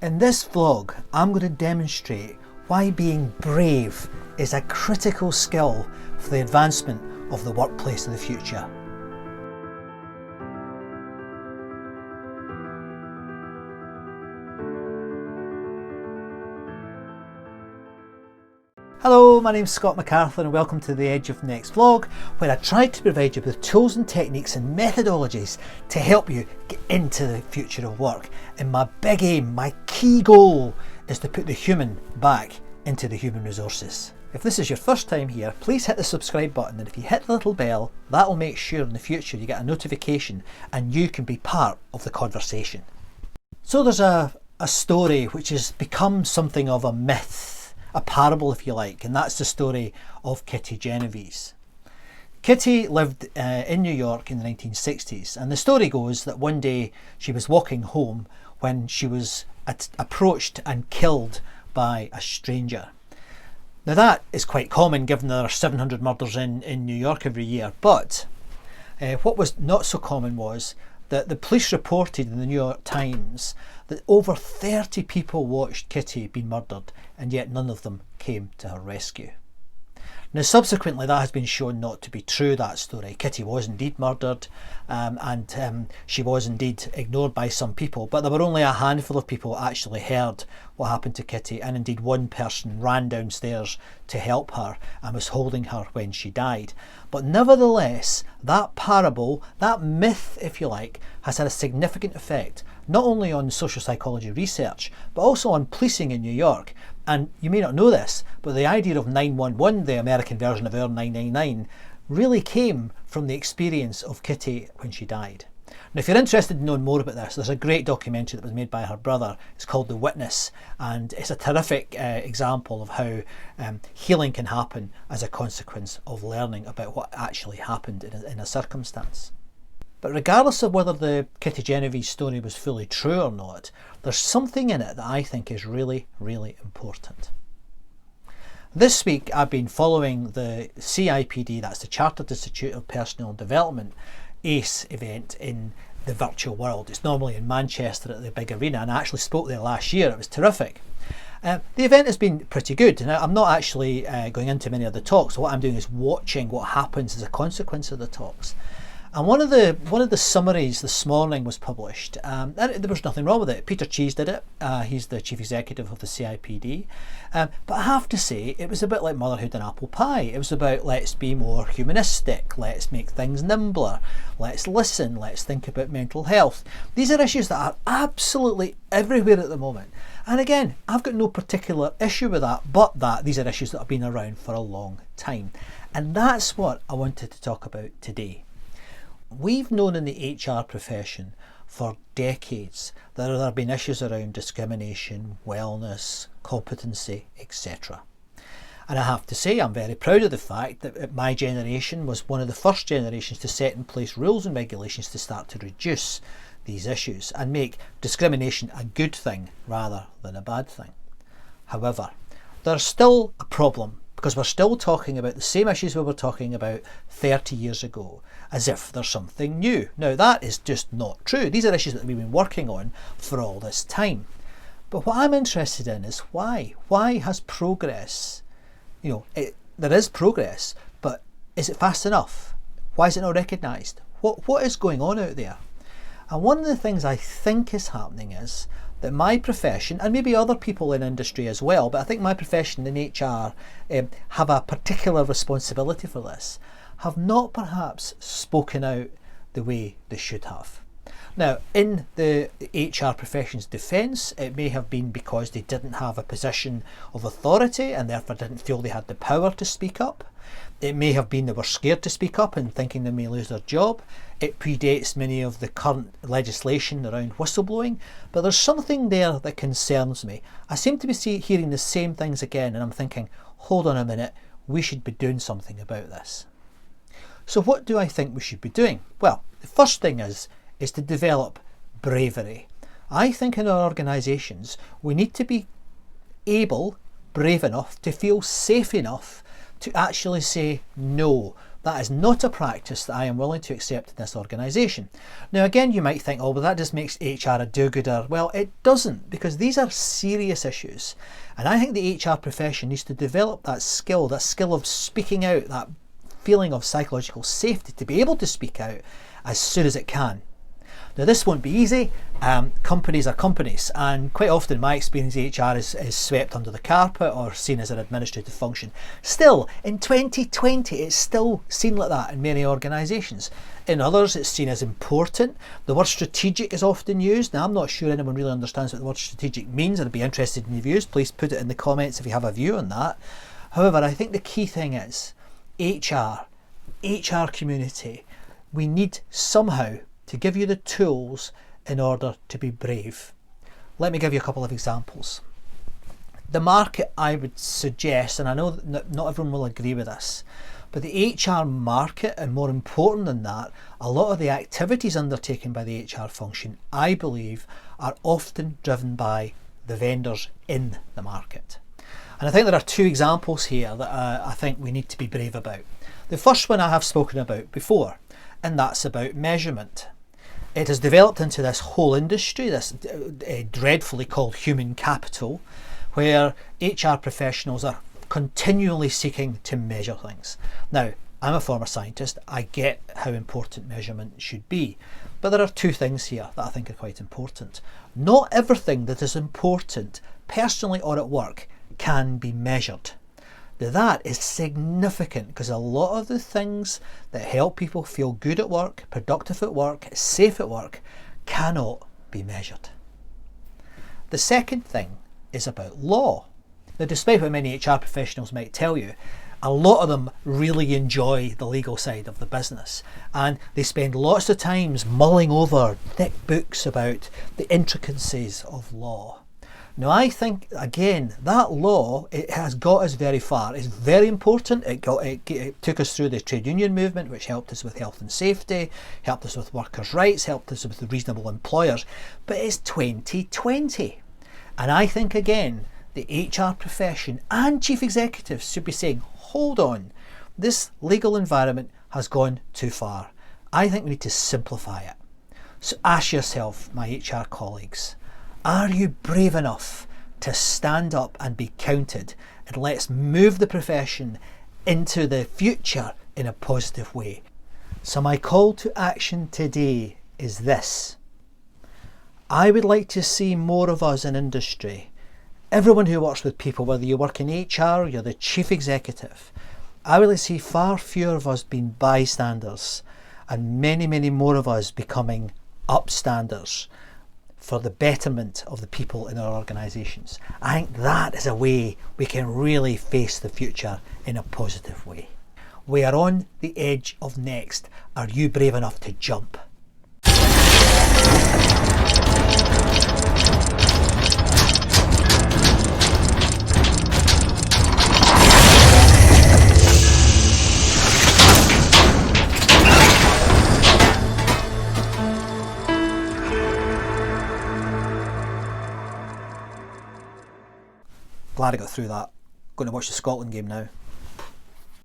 In this vlog, I'm going to demonstrate why being brave is a critical skill for the advancement of the workplace of the future. Hello, my name's Scott McArthur and welcome to the Edge of Next vlog, where I try to provide you with tools and techniques and methodologies to help you get into the future of work. And my big aim, my key goal, is to put the human back into the human resources. If this is your first time here, please hit the subscribe button, and if you hit the little bell, that will make sure in the future you get a notification and you can be part of the conversation. So there's a story which has become something of a myth, a parable if you like, and that's the story of Kitty Genovese. Kitty lived in New York in the 1960s, and the story goes that one day she was walking home when she was approached and killed by a stranger. Now that is quite common given there are 700 murders in New York every year, but what was not so common was that the police reported in the New York Times that over 30 people watched Kitty be murdered, and yet none of them came to her rescue. Now subsequently that has been shown not to be true, that story. Kitty was indeed murdered and she was indeed ignored by some people, but there were only a handful of people who actually heard what happened to Kitty, and indeed one person ran downstairs to help her and was holding her when she died. But nevertheless, that parable, that myth if you like, has had a significant effect not only on social psychology research but also on policing in New York. And you may not know this, but the idea of 911, the American version of our 999, really came from the experience of Kitty when she died. Now if you're interested in knowing more about this, there's a great documentary that was made by her brother. It's called The Witness, and it's a terrific example of how healing can happen as a consequence of learning about what actually happened in a circumstance. But regardless of whether the Kitty Genovese story was fully true or not, there's something in it that I think is really, really important. This week I've been following the CIPD, that's the Chartered Institute of Personnel Development, ACE event in the virtual world. It's normally in Manchester at the big arena, and I actually spoke there last year. It was terrific. The event has been pretty good. Now, I'm not actually going into many of the talks. What I'm doing is watching what happens as a consequence of the talks. And one of the summaries this morning was published, and there was nothing wrong with it. Peter Cheese did it. He's the chief executive of the CIPD. But I have to say, it was a bit like motherhood and apple pie. It was about let's be more humanistic, let's make things nimbler, let's listen, let's think about mental health. These are issues that are absolutely everywhere at the moment. And again, I've got no particular issue with that, but that these are issues that have been around for a long time. And that's what I wanted to talk about today. We've known in the HR profession for decades that there have been issues around discrimination, wellness, competency, etc. And I have to say I'm very proud of the fact that my generation was one of the first generations to set in place rules and regulations to start to reduce these issues and make discrimination a good thing rather than a bad thing. However, there's still a problem, because we're still talking about the same issues we were talking about 30 years ago, as if there's something new. Now that is just not true. These are issues that we've been working on for all this time. But what I'm interested in is why? Why has progress, there is progress, but is it fast enough? Why is it not recognised? What is going on out there? And one of the things I think is happening is that my profession, and maybe other people in industry as well, but I think my profession in HR have a particular responsibility for this, have not perhaps spoken out the way they should have. Now, in the HR profession's defence, it may have been because they didn't have a position of authority and therefore didn't feel they had the power to speak up. It may have been they were scared to speak up and thinking they may lose their job. It predates many of the current legislation around whistleblowing, but there's something there that concerns me. I seem to be hearing the same things again, and I'm thinking, hold on a minute, we should be doing something about this. So what do I think we should be doing? Well, the first thing is to develop bravery. I think in our organisations we need to be brave enough to feel safe enough to actually say no That is not a practice that I am willing to accept in this organisation. Now again, you might think, oh, well, that just makes HR a do-gooder. Well, it doesn't, because these are serious issues. And I think the HR profession needs to develop that skill of speaking out, that feeling of psychological safety to be able to speak out as soon as it can. Now this won't be easy. Companies are companies, and quite often in my experience HR is swept under the carpet or seen as an administrative function. Still, in 2020 it's still seen like that in many organisations. In others it's seen as important. The word strategic is often used. Now I'm not sure anyone really understands what the word strategic means, and I'd be interested in your views. Please put it in the comments if you have a view on that. However, I think the key thing is HR community, we need somehow to give you the tools in order to be brave. Let me give you a couple of examples. The market, I would suggest, and I know that not everyone will agree with this, but the HR market, and more important than that, a lot of the activities undertaken by the HR function, I believe, are often driven by the vendors in the market. And I think there are two examples here that I think we need to be brave about. The first one I have spoken about before, and that's about measurement. It has developed into this whole industry, this dreadfully called human capital, where HR professionals are continually seeking to measure things. Now, I'm a former scientist. I get how important measurement should be. But there are two things here that I think are quite important. Not everything that is important, personally or at work, can be measured. Now that is significant, because a lot of the things that help people feel good at work, productive at work, safe at work, cannot be measured. The second thing is about law. Now, despite what many HR professionals might tell you, a lot of them really enjoy the legal side of the business, and they spend lots of times mulling over thick books about the intricacies of law. Now I think, again, that law, it has got us very far. It's very important. It took us through the trade union movement, which helped us with health and safety, helped us with workers' rights, helped us with reasonable employers. But it's 2020. And I think, again, the HR profession and chief executives should be saying, hold on, this legal environment has gone too far. I think we need to simplify it. So ask yourself, my HR colleagues, are you brave enough to stand up and be counted? And let's move the profession into the future in a positive way. So my call to action today is this. I would like to see more of us in industry. Everyone who works with people, whether you work in HR or you're the chief executive, I would like to see far fewer of us being bystanders and many, many more of us becoming upstanders for the betterment of the people in our organisations. I think that is a way we can really face the future in a positive way. We are on the edge of next. Are you brave enough to jump? Glad I got through that. Going to watch the Scotland game now.